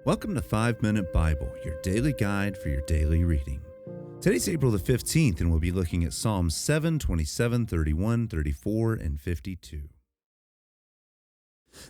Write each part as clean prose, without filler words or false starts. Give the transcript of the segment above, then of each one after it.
Welcome to 5 Minute Bible, your daily guide for your daily reading. Today's April the 15th, and we'll be looking at Psalms 7, 27, 31, 34, and 52.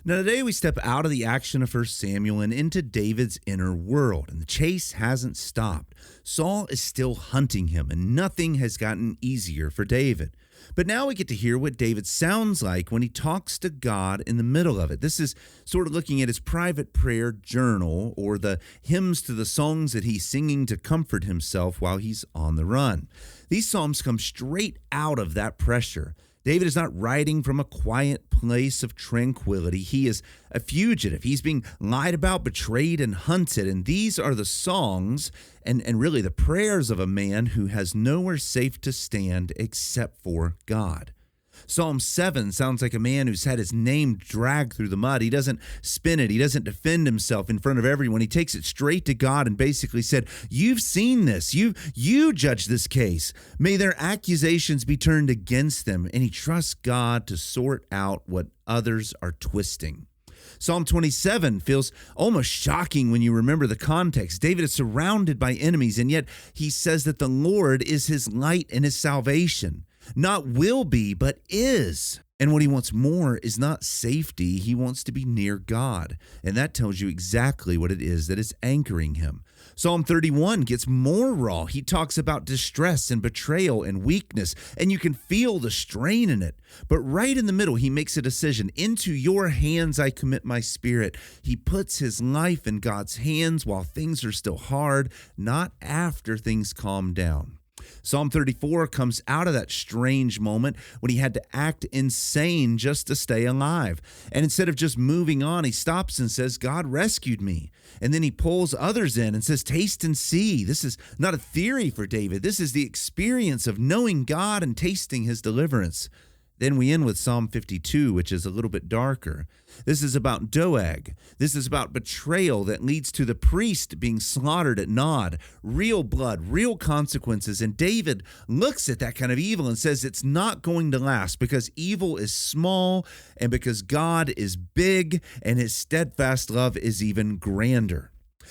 Now today we step out of the action of 1 Samuel and into David's inner world, and the chase hasn't stopped. Saul is still hunting him, and nothing has gotten easier for David. But now we get to hear what David sounds like when he talks to God in the middle of it. This is sort of looking at his private prayer journal or the hymns to the songs that he's singing to comfort himself while he's on the run. These psalms come straight out of that pressure. David is not writing from a quiet place of tranquility. He is a fugitive. He's being lied about, betrayed, and hunted. And these are the songs and really the prayers of a man who has nowhere safe to stand except for God. Psalm 7 sounds like a man who's had his name dragged through the mud. He doesn't spin it. He doesn't defend himself in front of everyone. He takes it straight to God and basically said, "You've seen this. You judge this case. May their accusations be turned against them." And he trusts God to sort out what others are twisting. Psalm 27 feels almost shocking when you remember the context. David is surrounded by enemies, and yet he says that the Lord is his light and his salvation. Not will be, but is. And what he wants more is not safety. He wants to be near God. And that tells you exactly what it is that is anchoring him. Psalm 31 gets more raw. He talks about distress and betrayal and weakness, and you can feel the strain in it. But right in the middle, he makes a decision. "Into your hands I commit my spirit." He puts his life in God's hands while things are still hard, not after things calm down. Psalm 34 comes out of that strange moment when he had to act insane just to stay alive. And instead of just moving on, he stops and says, "God rescued me." And then he pulls others in and says, "Taste and see." This is not a theory for David. This is the experience of knowing God and tasting his deliverance. Then we end with Psalm 52, which is a little bit darker. This is about Doeg. This is about betrayal that leads to the priest being slaughtered at Nod. Real blood, real consequences. And David looks at that kind of evil and says it's not going to last because evil is small and because God is big and his steadfast love is even grander.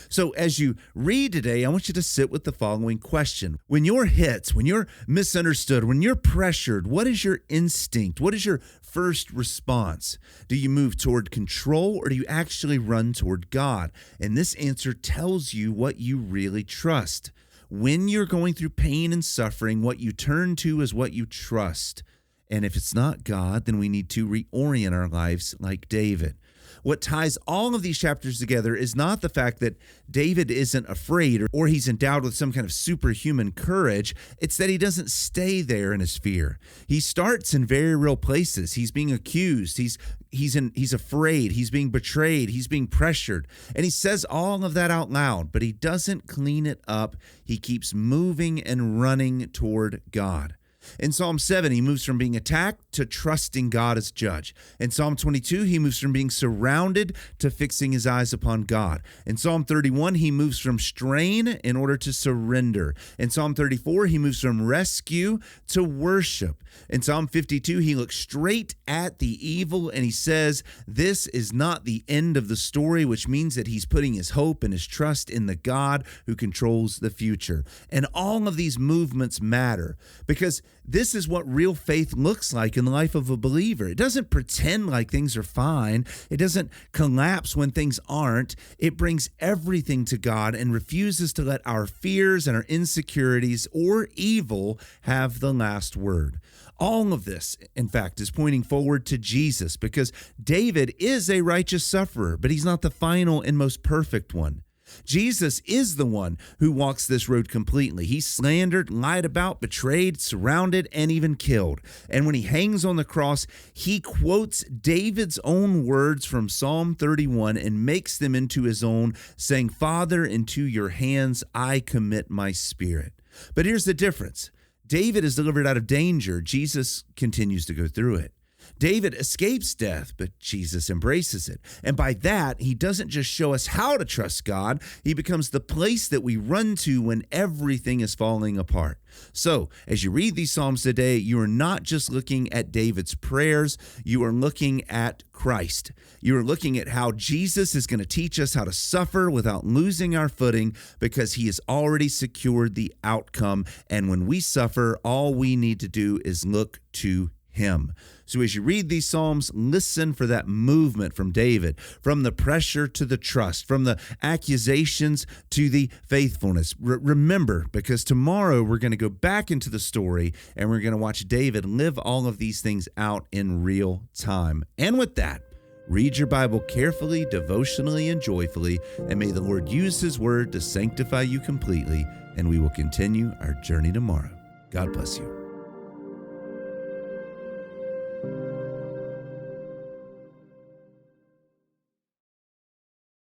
So as you read today, I want you to sit with the following question. When you're hit, when you're misunderstood, when you're pressured, what is your instinct? What is your first response? Do you move toward control or do you actually run toward God? And this answer tells you what you really trust. When you're going through pain and suffering, what you turn to is what you trust. And if it's not God, then we need to reorient our lives like David. What ties all of these chapters together is not the fact that David isn't afraid or he's endowed with some kind of superhuman courage. It's that he doesn't stay there in his fear. He starts in very real places. He's being accused. He's afraid. He's being betrayed. He's being pressured. And he says all of that out loud, but he doesn't clean it up. He keeps moving and running toward God. In Psalm 7, he moves from being attacked to trusting God as judge. In Psalm 22, he moves from being surrounded to fixing his eyes upon God. In Psalm 31, he moves from strain in order to surrender. In Psalm 34, he moves from rescue to worship. In Psalm 52, he looks straight at the evil and he says, this is not the end of the story, which means that he's putting his hope and his trust in the God who controls the future. And all of these movements matter because this is what real faith looks like in the life of a believer. It doesn't pretend like things are fine. It doesn't collapse when things aren't. It brings everything to God and refuses to let our fears and our insecurities or evil have the last word. All of this, in fact, is pointing forward to Jesus because David is a righteous sufferer, but he's not the final and most perfect one. Jesus is the one who walks this road completely. He's slandered, lied about, betrayed, surrounded, and even killed. And when he hangs on the cross, he quotes David's own words from Psalm 31 and makes them into his own, saying, "Father, into your hands I commit my spirit." But here's the difference. David is delivered out of danger. Jesus continues to go through it. David escapes death, but Jesus embraces it. And by that, he doesn't just show us how to trust God, he becomes the place that we run to when everything is falling apart. So, as you read these Psalms today, you are not just looking at David's prayers, you are looking at Christ. You are looking at how Jesus is going to teach us how to suffer without losing our footing because he has already secured the outcome. And when we suffer, all we need to do is look to him. So as you read these Psalms, listen for that movement from David, from the pressure to the trust, from the accusations to the faithfulness. Remember, because tomorrow we're going to go back into the story and we're going to watch David live all of these things out in real time. And with that, read your Bible carefully, devotionally, and joyfully, and may the Lord use his word to sanctify you completely, and we will continue our journey tomorrow. God bless you.